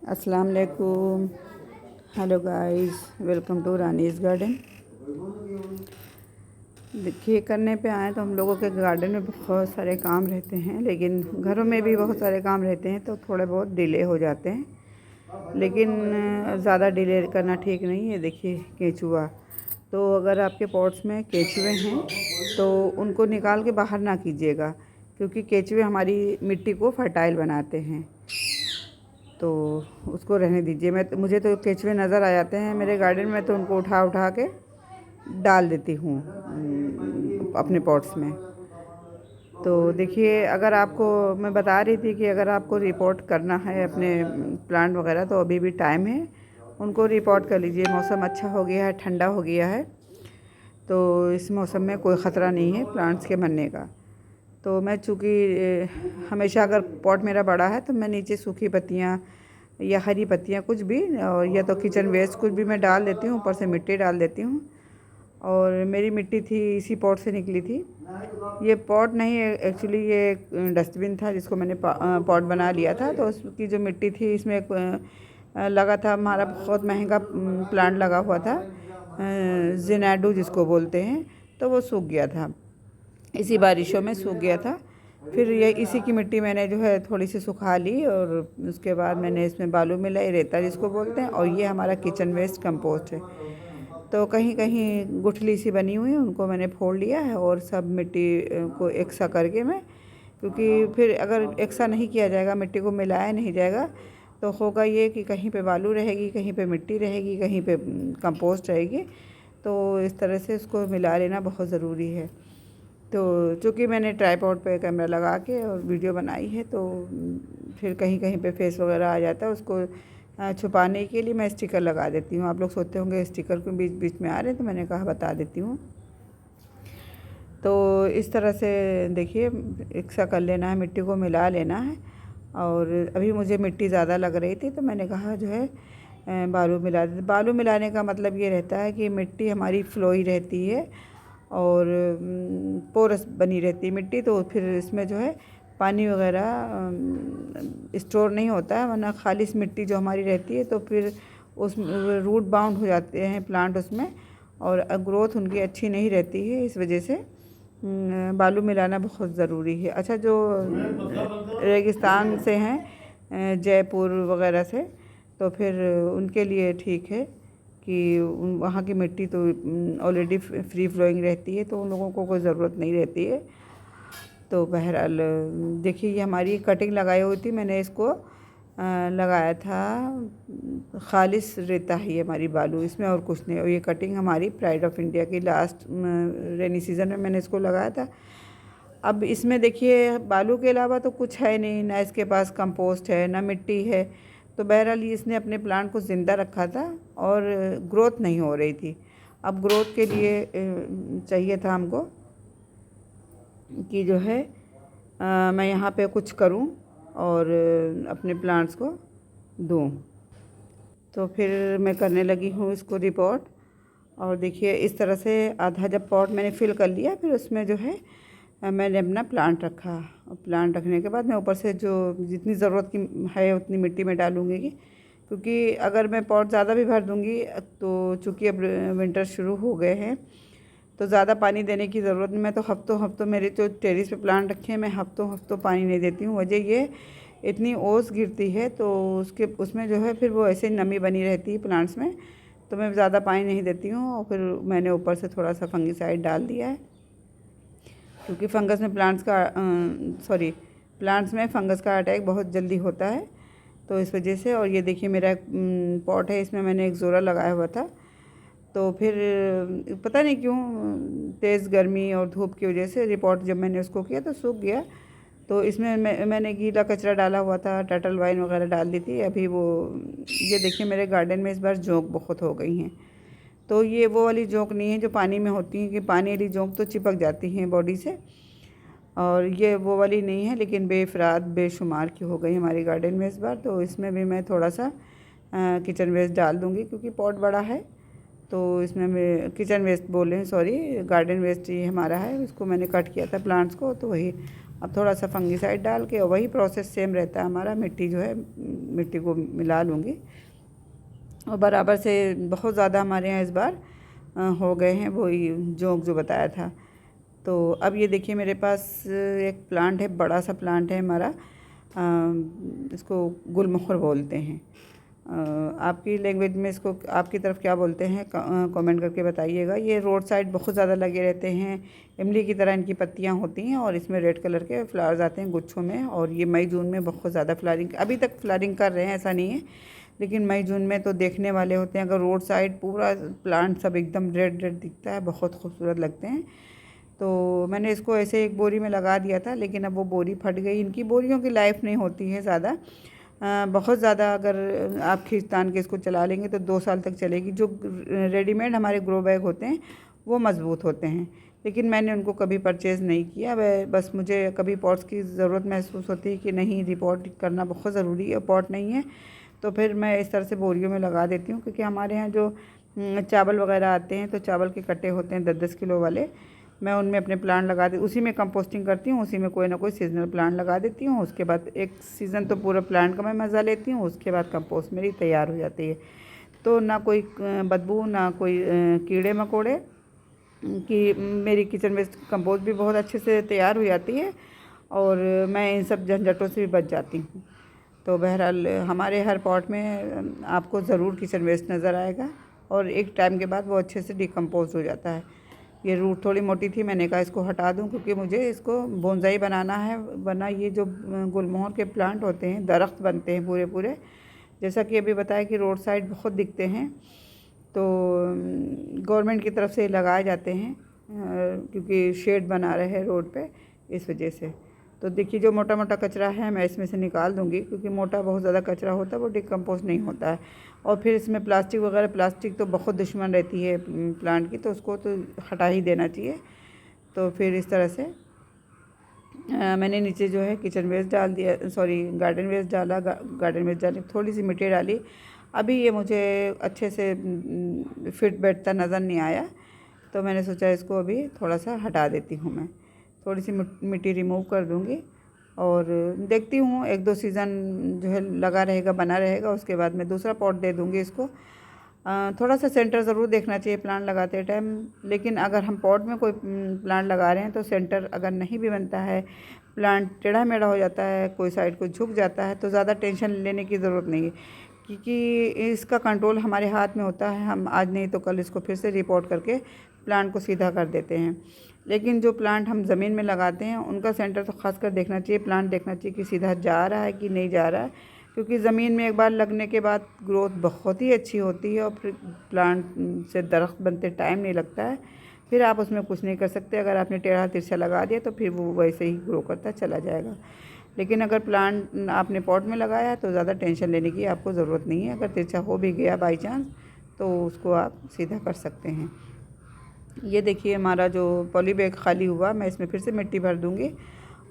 अस्सलाम वालेकुम। Hello guys, welcome to Rani's garden. देखिए, करने पे आए तो हम लोगों के गार्डन में बहुत सारे काम रहते हैं, लेकिन घरों में भी बहुत सारे काम रहते हैं तो थोड़े बहुत डिले हो जाते हैं। लेकिन ज़्यादा डिले करना ठीक नहीं है। देखिए, केंचुआ, तो अगर आपके पॉट्स में केंचुए हैं तो उनको निकाल के बाहर ना कीजिएगा, क्योंकि केंचुए हमारी मिट्टी को फर्टाइल बनाते हैं। तो उसको रहने दीजिए। मुझे तो केंचुए नज़र आ जाते हैं मेरे गार्डन में, तो उनको उठा उठा के डाल देती हूँ अपने पॉट्स में। तो देखिए, अगर आपको मैं बता रही थी कि अगर आपको रिपोर्ट करना है अपने प्लांट वगैरह, तो अभी भी टाइम है, उनको रिपोर्ट कर लीजिए। मौसम अच्छा हो गया है, ठंडा हो गया है, तो इस मौसम में कोई ख़तरा नहीं है प्लांट्स के मरने का। तो मैं चूँकि हमेशा अगर पॉट मेरा बड़ा है तो मैं नीचे सूखी पत्तियाँ या हरी पत्तियाँ कुछ भी, और या तो किचन वेस्ट कुछ भी मैं डाल देती हूँ, ऊपर से मिट्टी डाल देती हूँ। और मेरी मिट्टी थी इसी पॉट से निकली थी। ये पॉट नहीं है एक्चुअली, ये एक डस्टबिन था जिसको मैंने पॉट बना लिया था। तो उसकी जो मिट्टी थी, इसमें एक लगा था हमारा बहुत महंगा प्लांट लगा हुआ था, जिनाडू जिसको बोलते हैं, तो वो सूख गया था, इसी बारिशों में सूख गया था। फिर ये इसी की मिट्टी मैंने जो है थोड़ी सी सुखा ली, और उसके बाद मैंने इसमें बालू मिलाई, रेता जिसको बोलते हैं, और ये हमारा किचन वेस्ट कंपोस्ट है। तो कहीं कहीं गुठली सी बनी हुई है, उनको मैंने फोड़ लिया है, और सब मिट्टी को एक सा करके मैं, क्योंकि फिर अगर एक सा नहीं किया जाएगा, मिट्टी को मिलाया नहीं जाएगा, तो होगा ये कि कहीं पे बालू रहेगी, कहीं पे मिट्टी रहेगी, कहीं पे कंपोस्ट रहेगी। तो इस तरह से उसको मिला लेना बहुत ज़रूरी है। तो चूँकि मैंने ट्राइपॉड पे कैमरा लगा के और वीडियो बनाई है, तो फिर कहीं कहीं पे फेस वगैरह आ जाता है, उसको छुपाने के लिए मैं स्टिकर लगा देती हूँ। आप लोग सोचते होंगे स्टिकर क्यों बीच बीच में आ रहे हैं, तो मैंने कहा बता देती हूँ। तो इस तरह से देखिए, एक सा कर लेना है, मिट्टी को मिला लेना है। और अभी मुझे मिट्टी ज़्यादा लग रही थी, तो मैंने कहा जो है बालू मिला दे। बालू मिलाने का मतलब ये रहता है कि मिट्टी हमारी फ्लोई रहती है और पोरस बनी रहती है मिट्टी, तो फिर इसमें जो है पानी वगैरह स्टोर नहीं होता है। वरना खालिश मिट्टी जो हमारी रहती है, तो फिर उस रूट बाउंड हो जाते हैं प्लांट उसमें, और ग्रोथ उनकी अच्छी नहीं रहती है। इस वजह से बालू मिलाना बहुत ज़रूरी है। अच्छा, जो रेगिस्तान से हैं, जयपुर वगैरह से, तो फिर उनके लिए ठीक है कि वहाँ की मिट्टी तो ऑलरेडी फ्री फ्लोइंग रहती है, तो उन लोगों को कोई ज़रूरत नहीं रहती है। तो बहरहाल देखिए, ये हमारी कटिंग लगाई हुई थी, मैंने इसको लगाया था, खालिश रेता है ये हमारी बालू, इसमें और कुछ नहीं। और ये कटिंग हमारी प्राइड ऑफ इंडिया की लास्ट रेनी सीज़न में मैंने इसको लगाया था। अब इसमें देखिए, बालू के अलावा तो कुछ है नहीं, ना इसके पास कंपोस्ट है, ना मिट्टी है। तो बहरहाल इसने अपने प्लांट को ज़िंदा रखा था, और ग्रोथ नहीं हो रही थी। अब ग्रोथ के लिए चाहिए था हमको कि जो है मैं यहाँ पे कुछ करूँ और अपने प्लांट्स को दूँ। तो फिर मैं करने लगी हूँ इसको रिपोर्ट। और देखिए, इस तरह से आधा जब पॉट मैंने फिल कर लिया, फिर उसमें जो है मैंने अपना प्लांट रखा। और प्लांट रखने के बाद मैं ऊपर से जो जितनी ज़रूरत की है उतनी मिट्टी में डालूँगी, क्योंकि अगर मैं पॉट ज़्यादा भी भर दूँगी, तो चूँकि अब विंटर शुरू हो गए हैं, तो ज़्यादा पानी देने की ज़रूरत नहीं। मैं तो हफ्तों हफ्तों, मेरे जो टेरेस पे प्लांट रखे हैं, मैं हफ्तों हफ्तों पानी नहीं देती हूँ। वजह ये, इतनी ओस गिरती है, तो उसमें जो है फिर वो ऐसे नमी बनी रहती है प्लांट्स में, तो मैं ज़्यादा पानी नहीं देती हूँ। और फिर मैंने ऊपर से थोड़ा सा फंगिसाइड डाल दिया है, क्योंकि फंगस में प्लांट्स में फंगस का अटैक बहुत जल्दी होता है, तो इस वजह से। और ये देखिए, मेरा पॉट है, इसमें मैंने एक ज़ोरा लगाया हुआ था। तो फिर पता नहीं क्यों तेज़ गर्मी और धूप की वजह से रिपोर्ट जब मैंने उसको किया तो सूख गया। तो इसमें मैंने गीला कचरा डाला हुआ था, टर्टल वाइन वगैरह डाल दी थी। अभी वो, ये देखिए, मेरे गार्डन में इस बार जोंक बहुत हो गई हैं। तो ये वो वाली जोंक नहीं है जो पानी में होती हैं, कि पानी वाली जोंक तो चिपक जाती हैं बॉडी से, और ये वो वाली नहीं है, लेकिन बेफराद बेशुमार की हो गई हमारे गार्डन में इस बार। तो इसमें भी मैं थोड़ा सा किचन वेस्ट डाल दूँगी, क्योंकि पॉट बड़ा है। तो इसमें मैं किचन वेस्ट बोले, सॉरी, गार्डन वेस्ट ही हमारा है, उसको मैंने कट किया था प्लांट्स को, तो वही अब थोड़ा सा फंगीसाइड डाल के, और वही प्रोसेस सेम रहता है हमारा। मिट्टी जो है, मिट्टी को मिला लूँगी और बराबर से। बहुत ज़्यादा हमारे यहाँ इस बार हो गए हैं वही जो बताया था। तो अब ये देखिए मेरे पास एक प्लांट है, बड़ा सा प्लांट है हमारा। इसको गुलमोहर बोलते हैं। आपकी लैंग्वेज में इसको, आपकी तरफ क्या बोलते हैं, कमेंट करके बताइएगा। ये रोड साइड बहुत ज़्यादा लगे रहते हैं, इमली की तरह इनकी पत्तियां होती हैं और इसमें रेड कलर के फ्लावर्स आते हैं गुच्छों में। और ये मई जून में बहुत ज़्यादा फ्लावरिंग, अभी तक फ्लावरिंग कर रहे हैं ऐसा नहीं है, लेकिन मई जून में तो देखने वाले होते हैं। अगर रोड साइड पूरा प्लांट सब एकदम रेड रेड दिखता है, बहुत खूबसूरत लगते हैं। तो मैंने इसको ऐसे एक बोरी में लगा दिया था, लेकिन अब वो बोरी फट गई। इनकी बोरियों की लाइफ नहीं होती है ज़्यादा, बहुत ज़्यादा। अगर आप खींच के इसको चला लेंगे तो 2 साल तक चलेगी। जो रेडीमेड हमारे ग्रो बैग होते हैं वो मज़बूत होते हैं, लेकिन मैंने उनको कभी परचेज़ नहीं किया। वह बस मुझे कभी पॉट्स की ज़रूरत महसूस होती है कि नहीं, रिपोर्ट करना बहुत ज़रूरी है, पॉट नहीं है, तो फिर मैं इस तरह से बोरियों में लगा देती हूँ। क्योंकि हमारे यहाँ जो चावल वगैरह आते हैं, तो चावल के कट्टे होते हैं 10-10 किलो वाले, मैं उनमें अपने प्लांट लगा दे, उसी में कंपोस्टिंग करती हूँ, उसी में कोई ना कोई सीजनल प्लांट लगा देती हूँ। उसके बाद एक सीज़न तो पूरा प्लांट का मैं मज़ा लेती हूँ, उसके बाद कंपोस्ट मेरी तैयार हो जाती है। तो ना कोई बदबू, ना कोई कीड़े मकोड़े, कि मेरी किचन वेस्ट कंपोस्ट भी बहुत अच्छे से तैयार हो जाती है और मैं इन सब झंझटों से भी बच जाती हूँ। तो बहरहाल हमारे हर पॉट में आपको ज़रूर किचन वेस्ट नज़र आएगा और एक टाइम के बाद वो अच्छे से डिकम्पोज हो जाता है। ये रूट थोड़ी मोटी थी, मैंने कहा इसको हटा दूं, क्योंकि मुझे इसको बोनसाई बनाना है, वरना ये जो गुलमोहर के प्लांट होते हैं दरख्त बनते हैं पूरे पूरे, जैसा कि अभी बताया कि रोड साइड बहुत दिखते हैं। तो गवर्नमेंट की तरफ से लगाए जाते हैं, क्योंकि शेड बना रहे हैं रोड पे, इस वजह से। तो देखिए जो मोटा मोटा कचरा है मैं इसमें से निकाल दूंगी, क्योंकि मोटा बहुत ज़्यादा कचरा होता है वो डिकम्पोज नहीं होता है। और फिर इसमें प्लास्टिक वगैरह, प्लास्टिक तो बहुत दुश्मन रहती है प्लांट की, तो उसको तो हटा ही देना चाहिए। तो फिर इस तरह से मैंने नीचे जो है किचन वेस्ट डाल दिया, सॉरी गार्डन वेस्ट डाला, गार्डन वेस्ट डाली, थोड़ी सी मिट्टी डाली। अभी ये मुझे अच्छे से फिट बैठता नज़र नहीं आया, तो मैंने सोचा इसको अभी थोड़ा सा हटा देती हूँ। मैं थोड़ी सी मिट्टी रिमूव कर दूँगी और देखती हूँ 1-2 सीज़न जो है लगा रहेगा, बना रहेगा, उसके बाद मैं दूसरा पॉट दे दूँगी इसको। थोड़ा सा सेंटर ज़रूर देखना चाहिए प्लांट लगाते टाइम, लेकिन अगर हम पॉट में कोई प्लांट लगा रहे हैं तो सेंटर अगर नहीं भी बनता है, प्लांट टेढ़ा मेढ़ा हो जाता है, कोई साइड को झुक जाता है, तो ज़्यादा टेंशन लेने की ज़रूरत नहीं है, क्योंकि इसका कंट्रोल हमारे हाथ में होता है। हम आज नहीं तो कल इसको फिर से रिपोर्ट करके प्लांट को सीधा कर देते हैं। लेकिन जो प्लांट हम ज़मीन में लगाते हैं उनका सेंटर तो खासकर देखना चाहिए, प्लांट देखना चाहिए कि सीधा जा रहा है कि नहीं जा रहा है, क्योंकि ज़मीन में एक बार लगने के बाद ग्रोथ बहुत ही अच्छी होती है और फिर प्लांट से दरख्त बनते टाइम नहीं लगता है। फिर आप उसमें कुछ नहीं कर सकते, अगर आपने टेढ़ा तिरछा लगा दिया तो फिर वो वैसे ही ग्रो करता चला जाएगा। लेकिन अगर प्लांट आपने पॉट में लगाया है तो ज़्यादा टेंशन लेने की आपको ज़रूरत नहीं है। अगर तिरछा हो भी गया बाई चांस तो उसको आप सीधा कर सकते हैं। ये देखिए हमारा जो पॉली बैग खाली हुआ, मैं इसमें फिर से मिट्टी भर दूँगी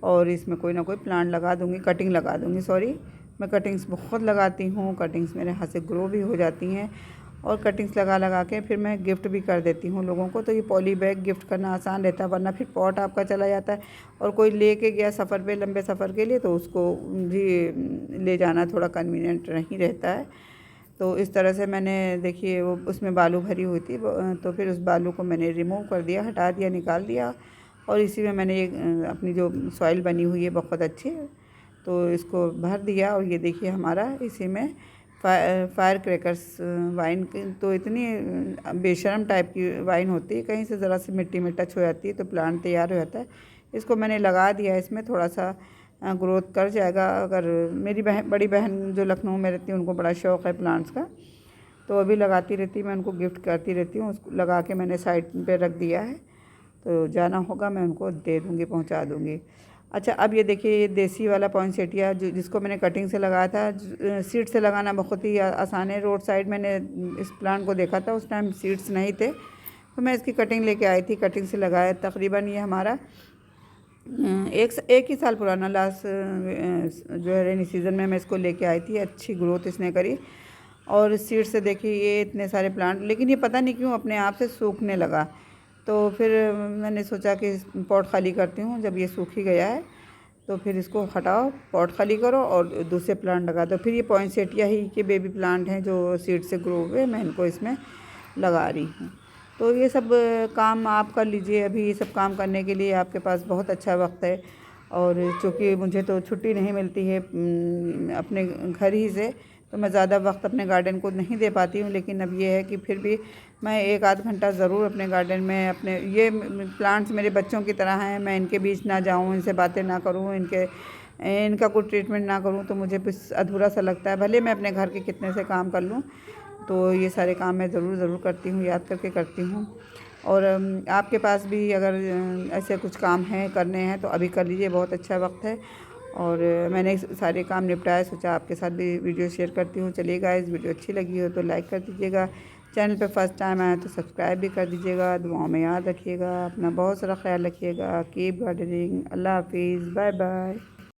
और इसमें कोई ना कोई प्लांट लगा दूँगी, कटिंग लगा दूँगी। सॉरी, मैं कटिंग्स बहुत लगाती हूँ, कटिंग्स मेरे हाथ से ग्रो भी हो जाती हैं और कटिंग्स लगा के फिर मैं गिफ्ट भी कर देती हूँ लोगों को। तो ये पॉली बैग गिफ्ट करना आसान रहता है, वरना फिर पॉट आपका चला जाता है और कोई लेके गया सफ़र पे, लंबे सफ़र के लिए, तो उसको भी ले जाना थोड़ा कन्वीनियंट नहीं रहता है। तो इस तरह से मैंने देखिए वो उसमें बालू भरी हुई थी, तो फिर उस बालू को मैंने रिमूव कर दिया, हटा दिया, निकाल दिया और इसी में मैंने ये अपनी जो सॉइल बनी हुई है बहुत अच्छी, तो इसको भर दिया। और ये देखिए हमारा इसी में फायर क्रैकर्स वाइन तो इतनी बेशर्म टाइप की वाइन होती है, कहीं से ज़रा सी मिट्टी में टच हो जाती है तो प्लांट तैयार हो जाता है। इसको मैंने लगा दिया, इसमें थोड़ा सा ग्रोथ कर जाएगा। अगर मेरी बड़ी बहन जो लखनऊ में रहती है उनको बड़ा शौक़ है प्लांट्स का, तो अभी लगाती रहती, मैं उनको गिफ्ट करती रहती हूँ। उसको लगा के मैंने साइड पे रख दिया है, तो जाना होगा मैं उनको दे दूँगी, पहुँचा दूँगी। अच्छा, अब ये देखिए ये देसी वाला पॉइंसेटिया जिसको मैंने कटिंग से लगाया था, सीड से लगाना बहुत ही आसान है। रोड साइड मैंने इस प्लांट को देखा था, उस टाइम सीड्स नहीं थे, तो मैं इसकी कटिंग लेके आई थी, कटिंग से लगाया। तकरीबन ये हमारा एक ही साल पुराना, लास्ट जो है रेनी सीज़न में मैं इसको लेके आई थी। अच्छी ग्रोथ इसने करी और सीड से देखिए ये इतने सारे प्लांट, लेकिन ये पता नहीं क्यों अपने आप से सूखने लगा। तो फिर मैंने सोचा कि पॉट खाली करती हूँ, जब ये सूख ही गया है तो फिर इसको हटाओ, पॉट खाली करो और दूसरे प्लांट लगा दो। फिर ये पॉइंसेटिया ही के बेबी प्लांट हैं जो सीड से ग्रो हुए, मैं इनको इसमें लगा रही हूँ। तो ये सब काम आप कर लीजिए। अभी ये सब काम करने के लिए आपके पास बहुत अच्छा वक्त है। और चूँकि मुझे तो छुट्टी नहीं मिलती है अपने घर ही से, तो मैं ज़्यादा वक्त अपने गार्डन को नहीं दे पाती हूँ। लेकिन अब ये है कि फिर भी मैं 1 आध घंटा ज़रूर अपने गार्डन में, अपने ये प्लांट्स मेरे बच्चों की तरह हैं, मैं इनके बीच ना जाऊँ, इनसे बातें ना करूँ, इनका कोई ट्रीटमेंट ना करूँ तो मुझे कुछ अधूरा सा लगता है। भले मैं अपने घर के कितने से काम कर लूँ, तो ये सारे काम मैं ज़रूर करती हूँ, याद करके करती हूँ। और आपके पास भी अगर ऐसे कुछ काम हैं, करने हैं, तो अभी कर लीजिए, बहुत अच्छा वक्त है। और मैंने सारे काम निपटाए, सोचा आपके साथ भी वीडियो शेयर करती हूँ। चलिए गाइस, वीडियो अच्छी लगी हो तो लाइक कर दीजिएगा, चैनल पे फर्स्ट टाइम आया तो सब्सक्राइब भी कर दीजिएगा। दुआओं में याद रखिएगा, अपना बहुत सारा ख्याल रखिएगा। Keep gardening. अल्लाह हाफिज़, बाय बाय।